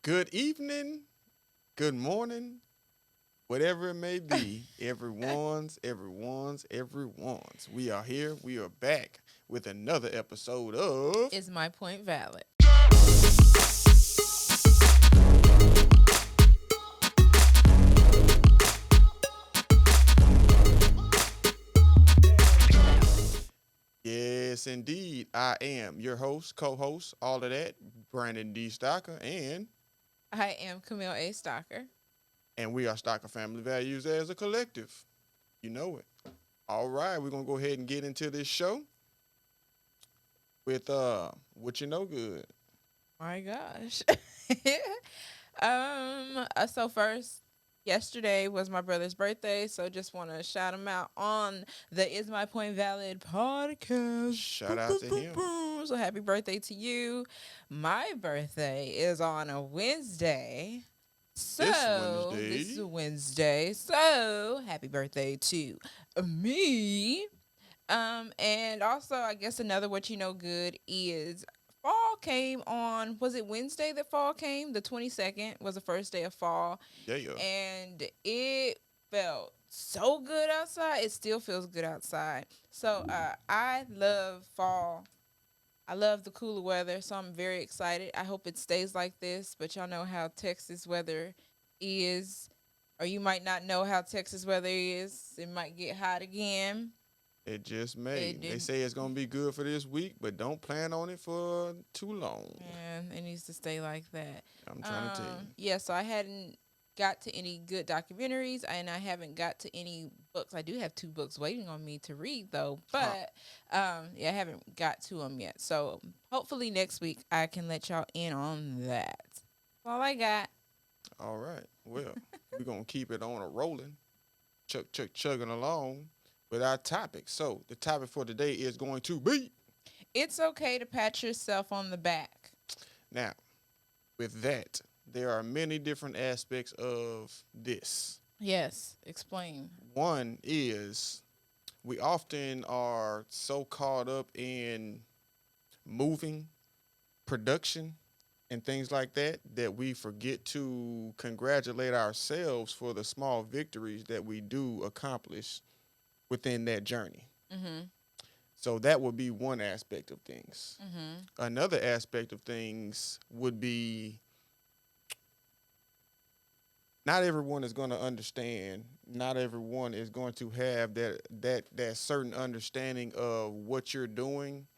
Good evening, good morning, whatever it may be, everyone's. We are here. We are back with another episode of Is my point valid? Yes, indeed. I am your host, co-host, all of that, Brandon D. Stocker, I am Camille A. Stalker. and we are Stocker Family Values as a collective. You know it. All right, we're gonna go ahead and get into this show with what you know good. My gosh. So first, yesterday was my brother's birthday, so just want to shout him out on the Is My Point Valid podcast. Shout out to him. So happy birthday to you. My birthday is on a Wednesday. This So this is Wednesday. a Wednesday. So happy birthday to me. And also, I guess another what you know good is fall came on. Was it Wednesday that fall came? The 22nd was the first day of fall, Yeah. and it felt so good outside. It still feels good outside. So I love fall. I love the cooler weather, so I'm very excited. I hope it stays like this. But y'all know how Texas weather is, or you might not know how Texas weather is. It might get hot again. It just It may. They didn't. say it's gonna be good for this week, but don't plan on it for too long. And it needs to stay like that. I'm trying to tell you. Yeah, so I hadn't got to any good documentaries, and I haven't got to any books. I do have two books waiting on me to read, though, Huh. but yeah, I haven't got to them yet. So hopefully next week I can let y'all in on that. That's all I got. All right. Well, we're gonna keep it on a rolling, chugging along with our topic. So the topic for today is going to be It's okay to pat yourself on the back. now. With that, there are many different aspects of this. Yes, explain. One is we often are so caught up in moving, production, and things like that that we forget to congratulate ourselves for the small victories that we do accomplish within that journey. Mhm. So that would be one aspect of things. Mhm. Another aspect of things would be not everyone is going to understand. Not everyone is going to have that certain understanding of what you're doing.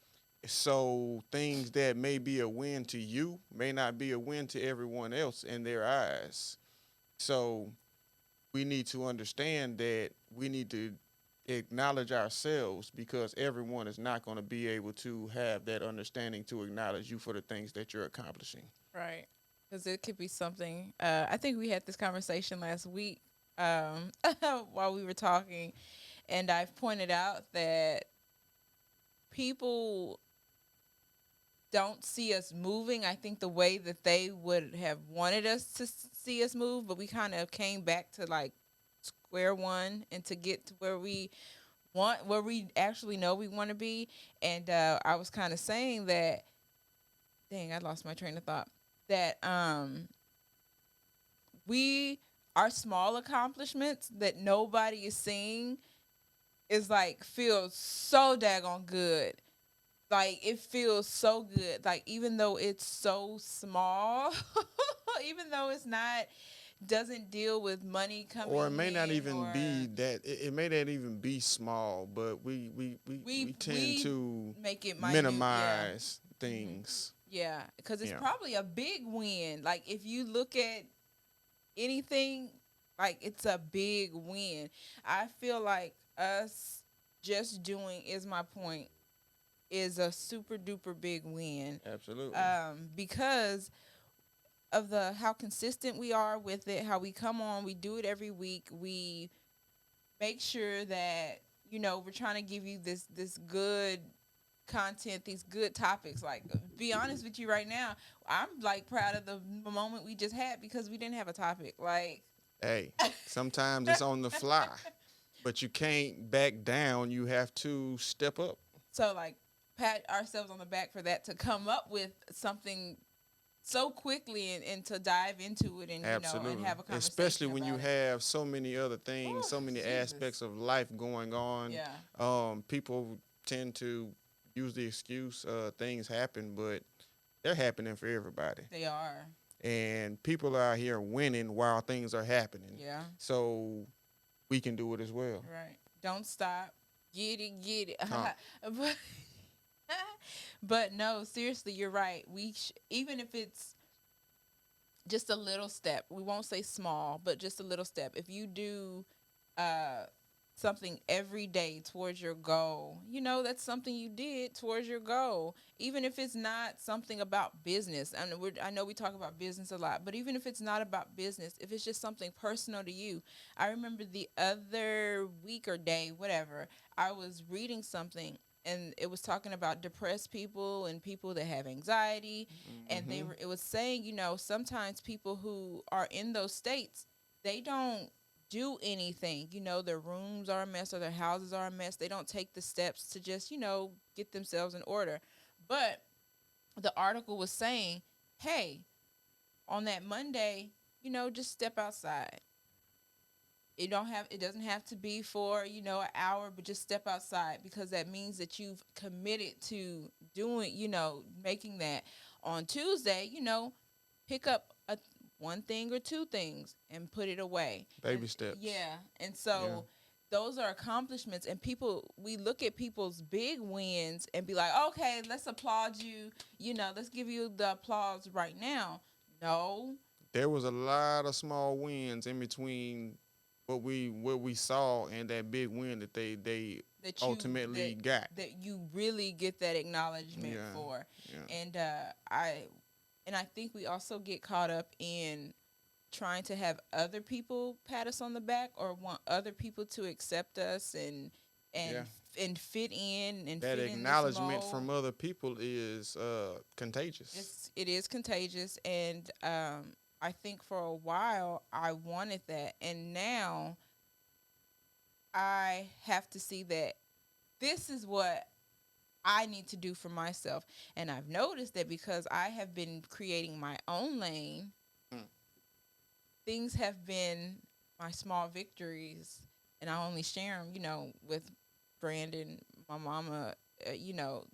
So things that may be a win to you may not be a win to everyone else in their eyes. So we need to understand that we need to acknowledge ourselves because everyone is not going to be able to have that understanding to acknowledge you for the things that you're accomplishing. Right. Because it could be something. I think we had this conversation last week while we were talking, and I've pointed out that people don't see us moving. I think the way that they would have wanted us to see us move, but we kind of came back to like square one and to get to where we actually know we want to be. And I was kind of saying that, dang, I lost my train of thought. That we our small accomplishments that nobody is seeing is like feels so daggone good. Like it feels so good. Like even though it's so small, even though it's not doesn't deal with money Or it coming may not in even or be that it may not even be small, but we tend we to make it minute. Yeah. minimize Hmm. things. Yeah, because it's Yeah. probably a big win. Like if you look at anything, like it's a big win. I feel like us just doing is my point is a super duper big win. Absolutely. Because of the how consistent we are with it, how we come on, we do it every week. We make sure that we're trying to give you this good content, these good topics. Like, be honest with you right now, I'm like proud of the moment we just had because we didn't have a topic. Like, Hey, sometimes it's on the fly, but you can't back down. You have to step up. so like pat ourselves on the back for that to come up with something so quickly and to dive into it and and Absolutely. have a Especially conversation when you about it. have so many other things, Oh, so many Jesus. aspects of life going on. Yeah, People tend to use the excuse things happen, but they're happening for everybody. they are. And people are out here winning while things are happening. Yeah, So we can do it as well. right. Don't stop. Get it. Huh. but, but no, seriously, you're right. Even if it's just a little step, we won't say small, but just a little step. If you do uh something every day towards your goal, that's something you did towards your goal. Even if it's not something about business. I know we talk about business a lot, but even if it's not about business, if it's just something personal to you. I remember the other week or day, whatever, I was reading something, and it was talking about depressed people and people that have anxiety, and Hmm. it was saying, sometimes people who are in those states, they don't do anything. Their rooms are a mess or their houses are a mess. They don't take the steps to just, get themselves in order. But the article was saying, hey, on that Monday, just step outside. It doesn't have to be for, an hour, but just step outside, because that means that you've committed to doing, making that. On Tuesday, pick up one thing or two things and put it away. Baby steps. Yeah. And Yeah. so those are accomplishments, and we look at people's big wins and be like, okay, let's applaud you, let's give you the applause right now. No. There was a lot of small wins in between what we saw and that big win that they that you ultimately that got. that you really get that acknowledgement Yeah. for. Yeah. And I think we also get caught up in trying to have other people pat us on the back, or want other people to accept us and Yeah. and fit in and That fit in this acknowledgement mold. from other people is contagious. It is contagious, and I think for a while I wanted that, and now I have to see that this is what I need to do for myself. And I've noticed that because I have been creating my own lane, Mm. things have been my small victories, and I only share them, with Brandon, my mama, you know,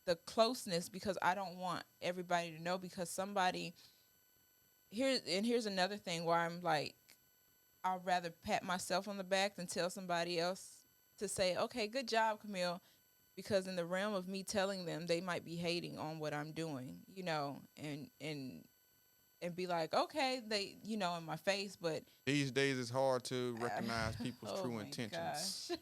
the closeness, because I don't want everybody to know, because here's another thing where I'm like, I'd rather pat myself on the back than tell somebody else to say, okay, good job, Camille, because in the realm of me telling them, they might be hating on what I'm doing, and be like, okay, they, in my face, but These days it's hard to recognize people's oh true my intentions. gosh.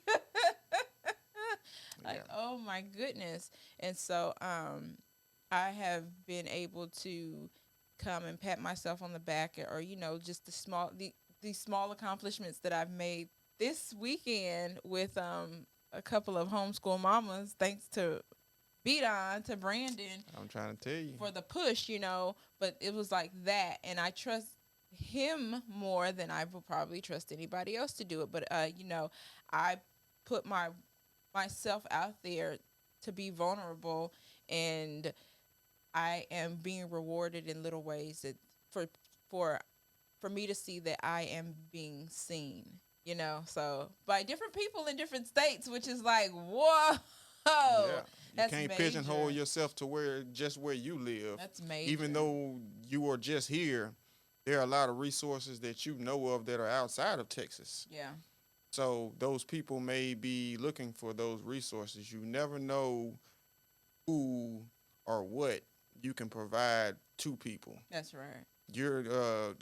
Like, Yeah. oh my goodness. And so I have been able to come and pat myself on the back, or just these small accomplishments that I've made this weekend with a couple of homeschool mamas, thanks to Beat On, to Brandon, I'm trying to tell you. for the push, but it was like that, and I trust him more than I will probably trust anybody else to do it. But I put myself out there to be vulnerable, and I am being rewarded in little ways, that for for me to see that I am being seen, so by different people in different states, which is like, whoa. Yeah. You That's can't major. pigeonhole yourself to where you live. That's major. Even though you are just here, there are a lot of resources that you know of that are outside of Texas. Yeah. So those people may be looking for those resources. You never know who or what you can provide to people. That's right. You're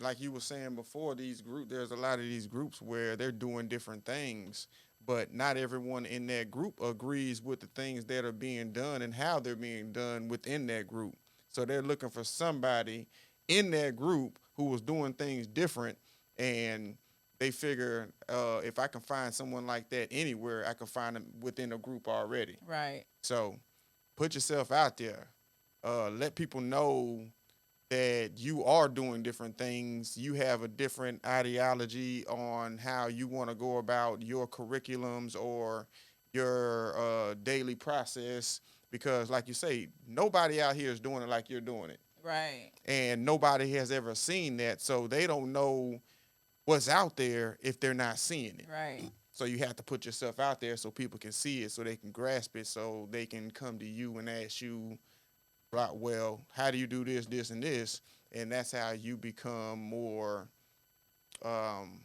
like you were saying before, there's a lot of these groups where they're doing different things, but not everyone in that group agrees with the things that are being done and how they're being done within that group. So they're looking for somebody in that group who was doing things different, and they figure if I can find someone like that anywhere, I can find them within a group already. Right. So put yourself out there. Let people know that you are doing different things. You have a different ideology on how you want to go about your curriculums or your daily process. Because, like you say, nobody out here is doing it like you're doing it. Right. And nobody has ever seen that, so they don't know what's out there if they're not seeing it. Right. So you have to put yourself out there so people can see it, so they can grasp it, so they can come to you and ask you, right, well, how do you do this, this, and this? And that's how you become more um,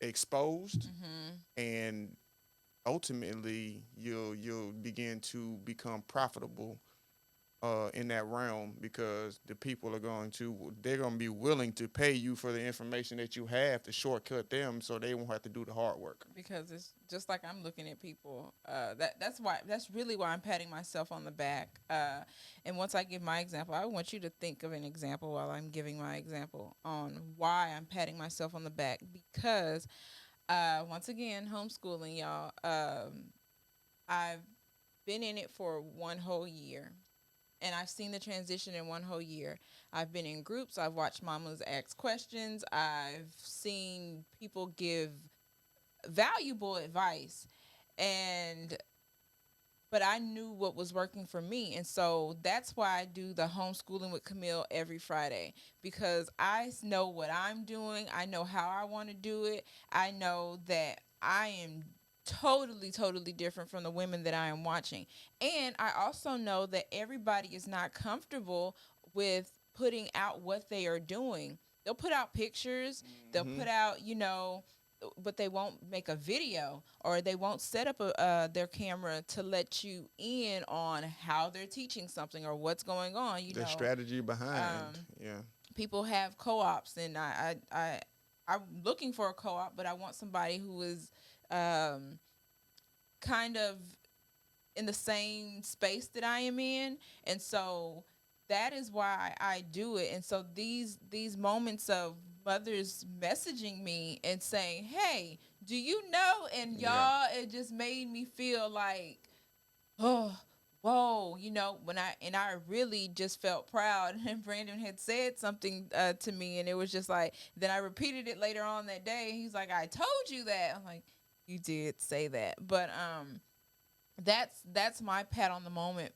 exposed, and ultimately you'll begin to become profitable in that realm, because the people they're going to be willing to pay you for the information that you have to shortcut them, so they won't have to do the hard work. Because it's just like I'm looking at people. That's really why I'm patting myself on the back. And once I give my example, I want you to think of an example while I'm giving my example on why I'm patting myself on the back. Because once again, homeschooling, y'all. I've been in it for 1 whole year. And I've seen the transition in 1 whole year. I've been in groups. I've watched mamas ask questions. I've seen people give valuable advice, and but I knew what was working for me, and so that's why I do the homeschooling with Camille every Friday, because I know what I'm doing. I know how I want to do it. I know that I am totally different from the women that I am watching, and I also know that everybody is not comfortable with putting out what they are doing. They'll put out pictures. They'll put out, but they won't make a video, or they won't set up their camera to let you in on how they're teaching something or what's going on. The strategy behind, people have co-ops, and I'm looking for a co-op, but I want somebody who is kind of in the same space that I am in, and so that is why I do it. And so these moments of mothers messaging me and saying, "Hey, do you know?" And y'all, it just made me feel like, oh, whoa, when I really just felt proud. And Brandon had said something to me, and it was just like, then I repeated it later on that day. He's like, "I told you that." I'm like, "You did say that," but that's my pat on the moment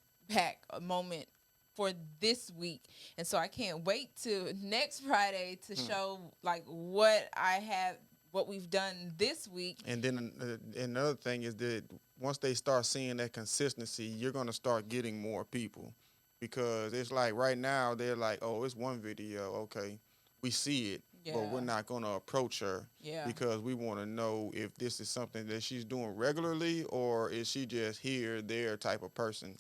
for this week. And so I can't wait to next Friday to show like what we've done this week. And then another thing is that once they start seeing that consistency, you're going to start getting more people, because it's like right now they're like, oh, it's one video. Okay, we see it, but we're not going to approach her because we want to know if this is something that she's doing regularly, or is she just here, there type of person.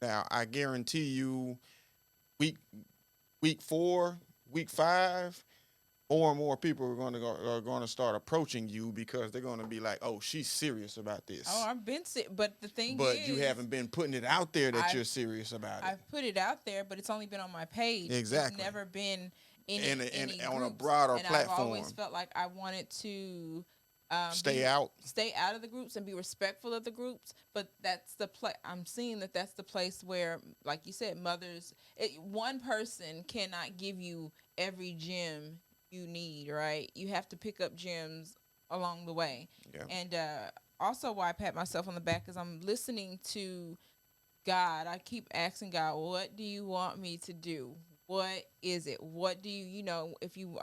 Now, I guarantee you, week 4, week 5, more and more people are going to start approaching you, because they're going to be like, "Oh, she's serious about this." Oh, I've been sick, but the thing but is, you haven't been putting it out there that you're serious about it. I've put it out there, but it's only been on my page. Exactly. It's never been in any on a groups. broader and platform. I've always felt like I wanted to stay out of the groups and be respectful of the groups. But that's the I'm seeing that's the place where, like you said, one person cannot give you every gem you need, right? You have to pick up gems along the way. Yeah. And also why I pat myself on the back is I'm listening to God. I keep asking God, what do you want me to do? What is it? What do you, if you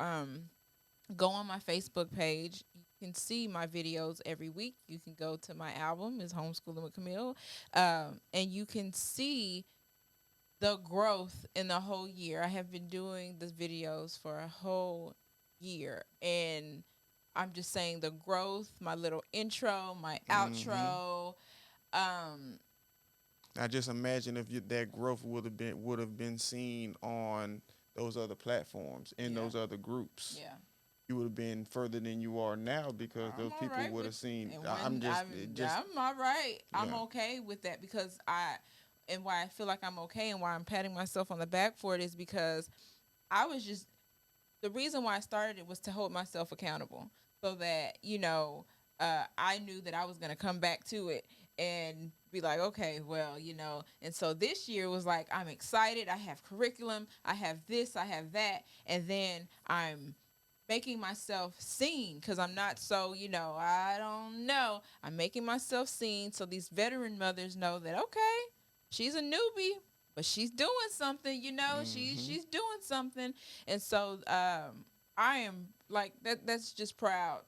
go on my Facebook page, you can see my videos every week. You can go to my album, is Homeschooling with Camille, and you can see the growth in the whole year. I have been doing the videos for a whole year, and I'm just saying the growth, my little intro, my outro. I just imagine if that growth would have been seen on those other platforms, in those other groups. Yeah. You would have been further than you are now, because those people would have seen. I'm all right. Yeah. I'm okay with that, because and why I feel like I'm okay and why I'm patting myself on the back for it is because the reason why I started it was to hold myself accountable, so that, I knew that I was going to come back to it and be like, okay, well, and so this year was like, I'm excited. I have curriculum. I have this, I have that. And then I'm making myself seen, because I'm not so, I don't know. I'm making myself seen so these veteran mothers know that, okay, she's a newbie, but she's doing something, you know, she's doing something. And so I am like that's just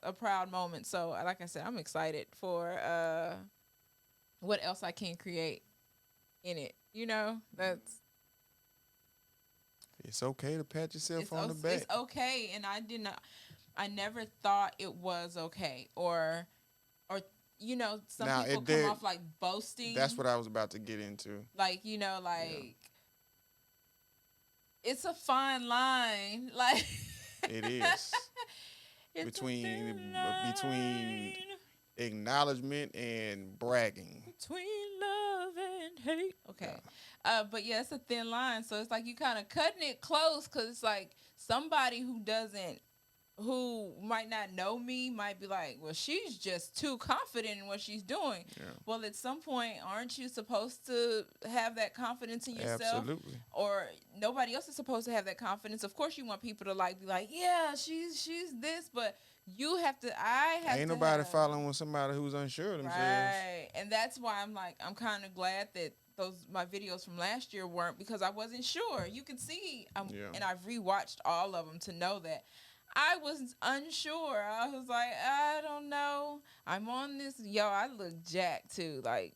a proud moment. So like I said, I'm excited for what else I can create in it. You know, that's It's okay to pat yourself on the it's back. okay. And I never thought it was okay, or you know, some Now, people come off like boasting. That's what I was about to get into. Like, you know, like it's a fine line. Like It is it's between a thin line between acknowledgement and bragging. between love and hate. Okay. But yeah, it's a thin line. So it's like you kind of cutting it close, because it's like somebody who might not know me might be like, well, she's just too confident in what she's doing. Yeah. Well, at some point, aren't you supposed to have that confidence in yourself? Absolutely. Or nobody else is supposed to have that confidence. Of course, you want people to be like, yeah, she's this, but you have to. Ain't nobody following somebody who's unsure of themselves. Right, and that's why I'm kind of glad that my videos from last year weren't, because I wasn't sure. You can see, and I've rewatched all of them to know that I was unsure. I was like, I don't know. I'm on this. Yo, I look jacked too. Like,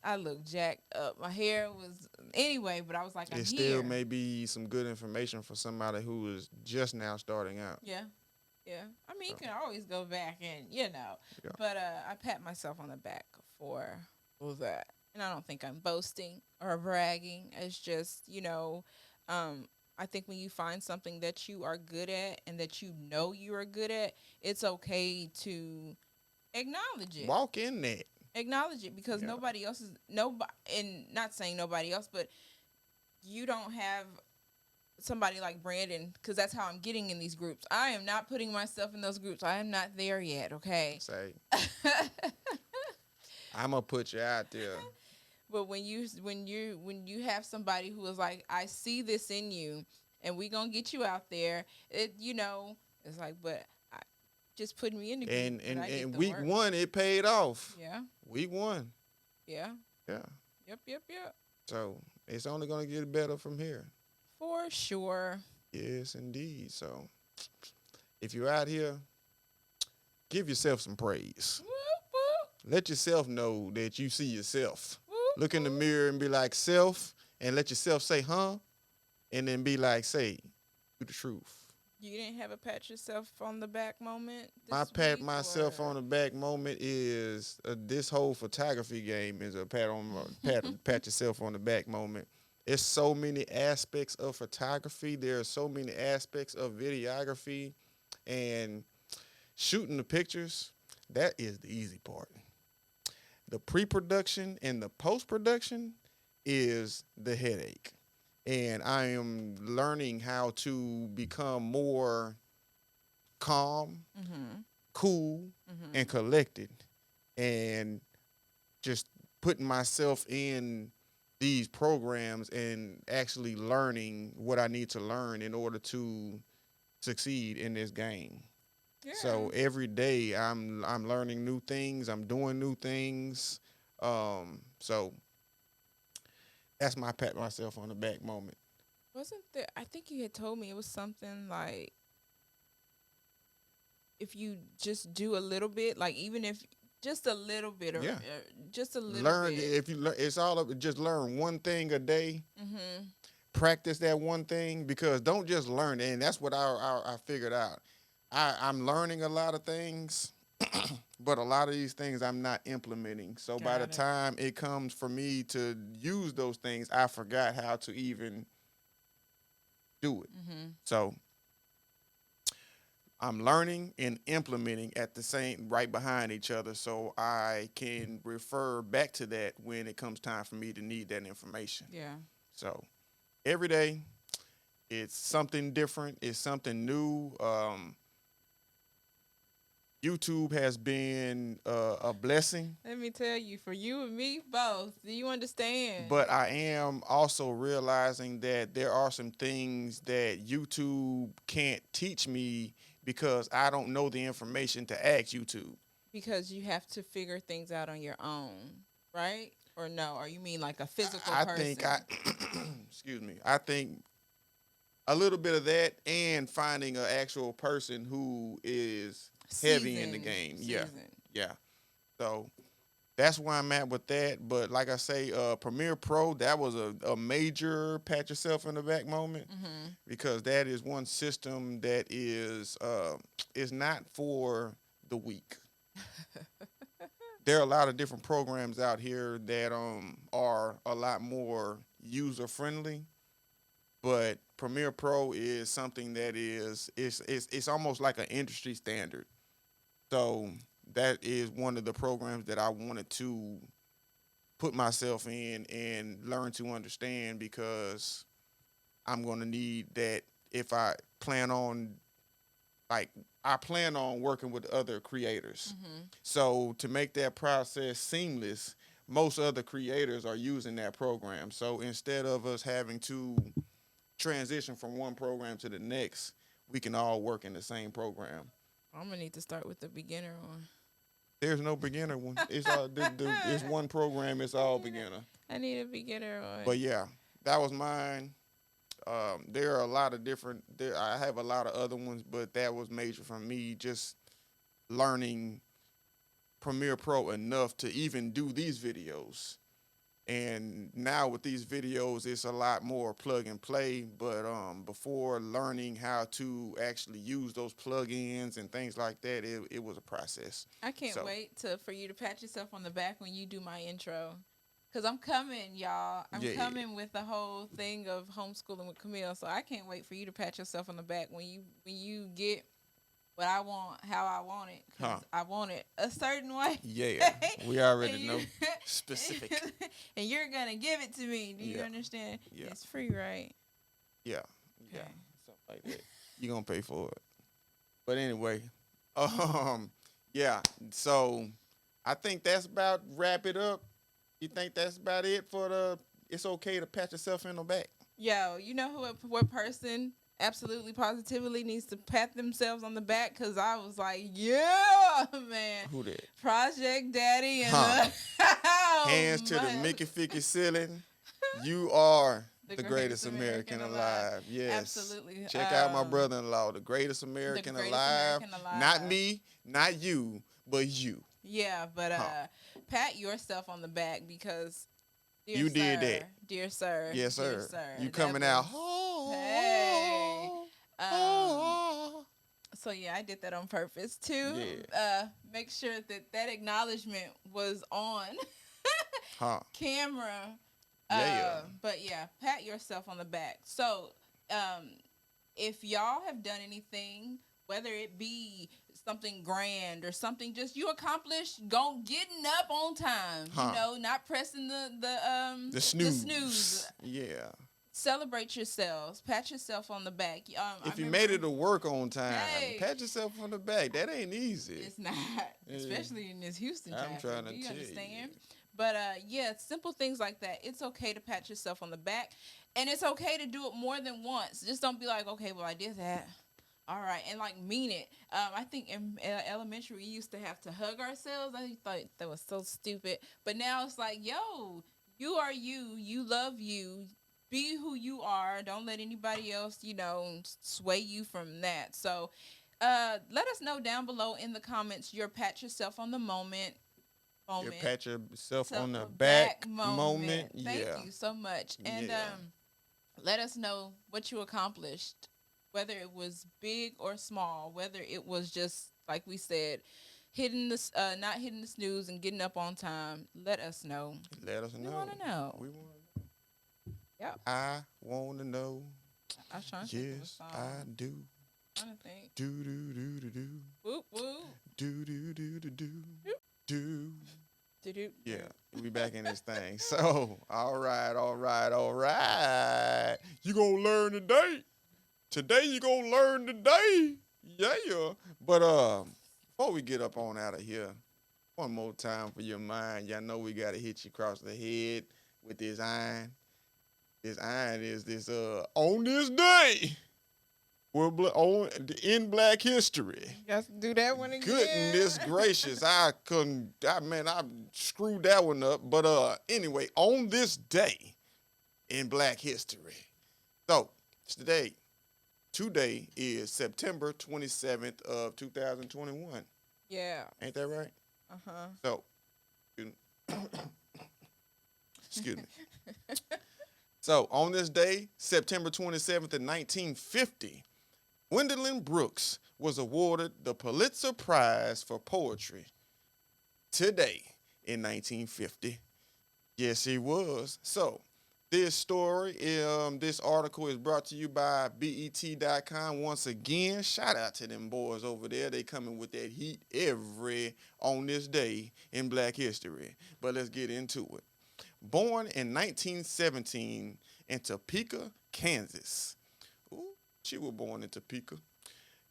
I look jacked up. My hair was anyway, but I was like, I'm it here. Still may be some good information for somebody who is just now starting out. Yeah. Yeah. I mean, you can always go back and, you know. Yeah. But I pat myself on the back for that. And I don't think I'm boasting or bragging. It's just, you know, I think when you find something that you are good at and that you know you are good at, it's okay to acknowledge it. Walk in that. Acknowledge it, because nobody else is, and not saying nobody else, but you don't have somebody like Brandon, because that's how I'm getting in these groups. I am not putting myself in those groups. I am not there yet, okay? Say. I'm going to put you out there. But when you have somebody who is like, I see this in you, and we gonna get you out there, you know, it's like, but just putting me in the group. And week one, it paid off. Yeah. Week one. Yeah. Yeah. Yep. So it's only gonna get better from here. For sure. Yes, indeed. So if you're out here, give yourself some praise. Whoop, whoop. Let yourself know that you see yourself. Look in the mirror and be like, self, and let yourself say, huh? And then be like, say, the truth. You didn't have a pat yourself on the back moment? My pat myself on the back moment is this whole photography game is a pat yourself on the back moment. It's so many aspects of photography. There are so many aspects of videography, and shooting the pictures, that is the easy part. The pre-production and the post-production is the headache. And I am learning how to become more calm, cool, and collected, and just putting myself in these programs and actually learning what I need to learn in order to succeed in this game. Yeah. So every day I'm learning new things. I'm doing new things. So that's my pat myself on the back moment. Wasn't there? I think you had told me it was something like, if you just do a little bit, like even if just a little bit, or just a little learn bit. If you it's all of just learn one thing a day. Practice that one thing, because don't just learn it. And that's what I figured out. I'm learning a lot of things, but a lot of these things I'm not implementing. So by the time it comes for me to use those things, I forgot how to even do it. So I'm learning and implementing at the same, right behind each other, so I can refer back to that when it comes time for me to need that information. Yeah. So every day, it's something different. It's something new. YouTube has been a blessing. Let me tell you, for you and me both. Do you understand? But I am also realizing that there are some things that YouTube can't teach me because I don't know the information to ask YouTube. Because you have to figure things out on your own, right? Or no? Or you mean like a physical I person? think I excuse me. I think a little bit of that and finding an actual person who is heavy in the game. Yeah. Seasoned. Yeah. So that's where I'm at with that. But like I say, Premiere Pro, that was a major pat yourself in the back moment Mm-hmm. because that is one system that is not for the weak. There are a lot of different programs out here that are a lot more user friendly, but Premiere Pro is something that is it's almost like an industry standard. So that is one of the programs that I wanted to put myself in and learn to understand because I'm going to need that if I plan on like I plan on working with other creators. Mm-hmm. So to make that process seamless, most other creators are using that program. So instead of us having to transition from one program to the next, we can all work in the same program. I'm gonna need to start with the beginner one. There's no beginner one. It's all it's one program. It's all beginner. I need a beginner one. But yeah, that was mine. There are a lot of different. I have a lot of other ones, but that was major for me. Just learning Premiere Pro enough to even do these videos. And now with these videos, it's a lot more plug and play. But before learning how to actually use those plugins and things like that, it was a process. I can't So- wait for you to pat yourself on the back when you do my intro. Cause I'm coming, y'all. I'm Yeah. coming with the whole thing of homeschooling with Camille. So I can't wait for you to pat yourself on the back when you get what I want, how I want it. 'Cause I want it a certain way. Yeah, we already And know you- specific. And you're gonna give it to me. Do you Yeah. understand? Yeah. It's free, right? Yeah, yeah, Okay. something like that. You gonna pay for it. But anyway, yeah. So I think that's about wrap it up. You think that's about it for the? It's okay to pat yourself in the back. Yo, you know what person absolutely positively needs to pat themselves on the back? Cause I was like, yeah, man. Who that? Project Daddy and Huh. Oh, Hands to the man. Mickey Ficky ceiling. You are The the greatest American alive. Yes. Absolutely. Check out my brother-in-law, the greatest American greatest alive. American alive. Not me, not you, but you. Yeah, but Huh. pat yourself on the back because dear You did sir, that. dear sir. Yes, dear sir. You that coming out. was- Hey. Oh. So yeah, I did that on purpose too. Yeah. Make sure that acknowledgement was on Huh. camera. Yeah. But yeah, pat yourself on the back. So, if y'all have done anything, whether it be something grand or something just you accomplished, getting up on time, Huh. you know, not pressing The snooze. Yeah. Celebrate yourselves. Pat yourself on the back. If you made it to work on time, Hey. pat yourself on the back. That ain't easy. it's not, Yeah. especially in this Houston I'm traffic. trying to Do you tell understand? you. But yeah, simple things like that. It's okay to pat yourself on the back, and it's okay to do it more than once. Just don't be like, okay, well, I did that. All right, and like mean it. I think in elementary we used to have to hug ourselves. I thought that was so stupid. But now it's like, yo, you are you. You love you. Be who you are. Don't let anybody else, sway you from that. So, let us know down below in the comments your pat yourself on the moment. You pat yourself So, on the a back moment. Thank Yeah. you so much. And Yeah. let us know what you accomplished, whether it was big or small, whether it was just like we said, not hitting the snooze and getting up on time. Let us know. Let us know. We want to know. We want. Yep. I want to know. I was trying to think of a Yes, song. I do. Trying to think. Do do do do do. Whoop whoop. Do do do do do. Do. Do-do. Yeah, we back in this thing. So, all right. You gonna learn today. Today you gonna learn today. Yeah. But before we get up on out of here, one more time for your mind. Y'all know we gotta hit you across the head with this iron. This iron is this on this day in Black history. Got to do that one again. Goodness gracious, I screwed that one up. But anyway, on this day in Black history. So today is September 27th of 2021. Yeah. Ain't that right? Uh-huh. So, excuse me. So on this day, September 27th of 1950, Gwendolyn Brooks was awarded the Pulitzer Prize for Poetry. Today in 1950. Yes, he was. So this article is brought to you by BET.com. Once again, shout out to them boys over there. They coming with that heat on this day in Black history. But let's get into it. Born in 1917 in Topeka, Kansas. Ooh, she was born in Topeka.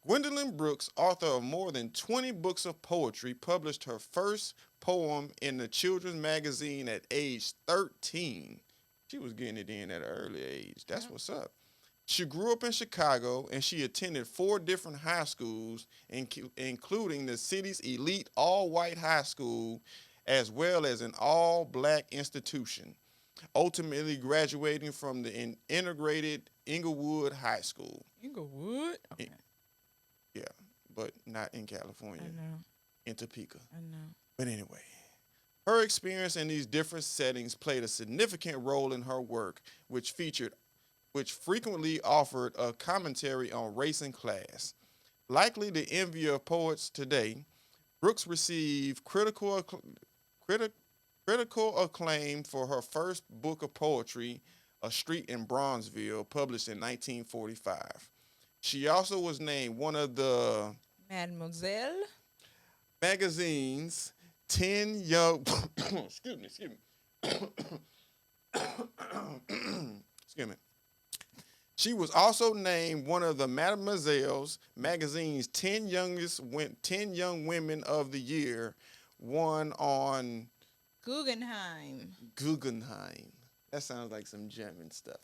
Gwendolyn Brooks, author of more than 20 books of poetry, published her first poem in the children's magazine at age 13. She was getting it in at an early age. That's what's up. She grew up in Chicago, and she attended 4 different high schools, including the city's elite all-white high school, as well as an all-black institution, ultimately graduating from the integrated Inglewood High School. Inglewood? Okay. Yeah, but not in California. I know. In Topeka. I know. But anyway, her experience in these different settings played a significant role in her work, which frequently offered a commentary on race and class. Likely the envy of poets today, Brooks received critical acclaim for her first book of poetry, A Street in Bronzeville, published in 1945. She also was named one of the Mademoiselle magazine's 10 young excuse me. Excuse me. She was also named one of the Mademoiselle's magazine's 10 young women of the year, one on Guggenheim. That sounds like some German stuff.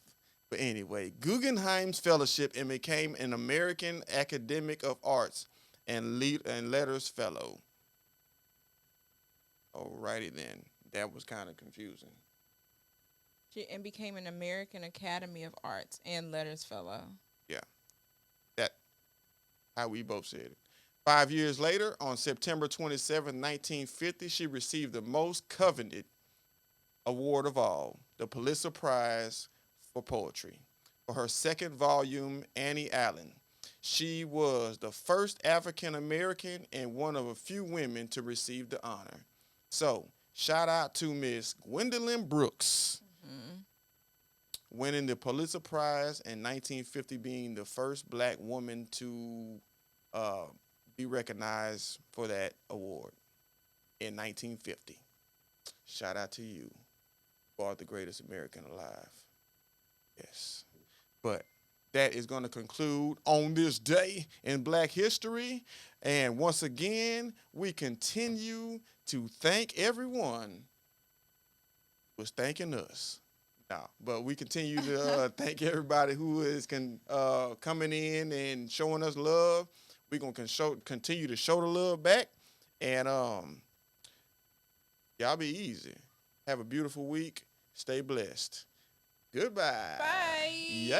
But anyway, Guggenheim's Fellowship, and became an American Academic of Arts and Letters Fellow. Alrighty then. That was kind of confusing. And became an American Academy of Arts and Letters Fellow. Yeah. That, how we both said it. 5 years later, on September 27, 1950, she received the most coveted award of all, the Pulitzer Prize for Poetry, for her second volume, Annie Allen. She was the first African American and one of a few women to receive the honor. So, shout out to Miss Gwendolyn Brooks, winning the Pulitzer Prize in 1950, being the first black woman to be recognized for that award in 1950. Shout out to you. You are the greatest American alive. Yes. But that is going to conclude on this day in Black history. And once again, we continue to thank everyone who was thanking us. No, but we continue to thank everybody who is coming in and showing us love. We're going to continue to show the love back. And y'all be easy. Have a beautiful week. Stay blessed. Goodbye. Bye. Yeah.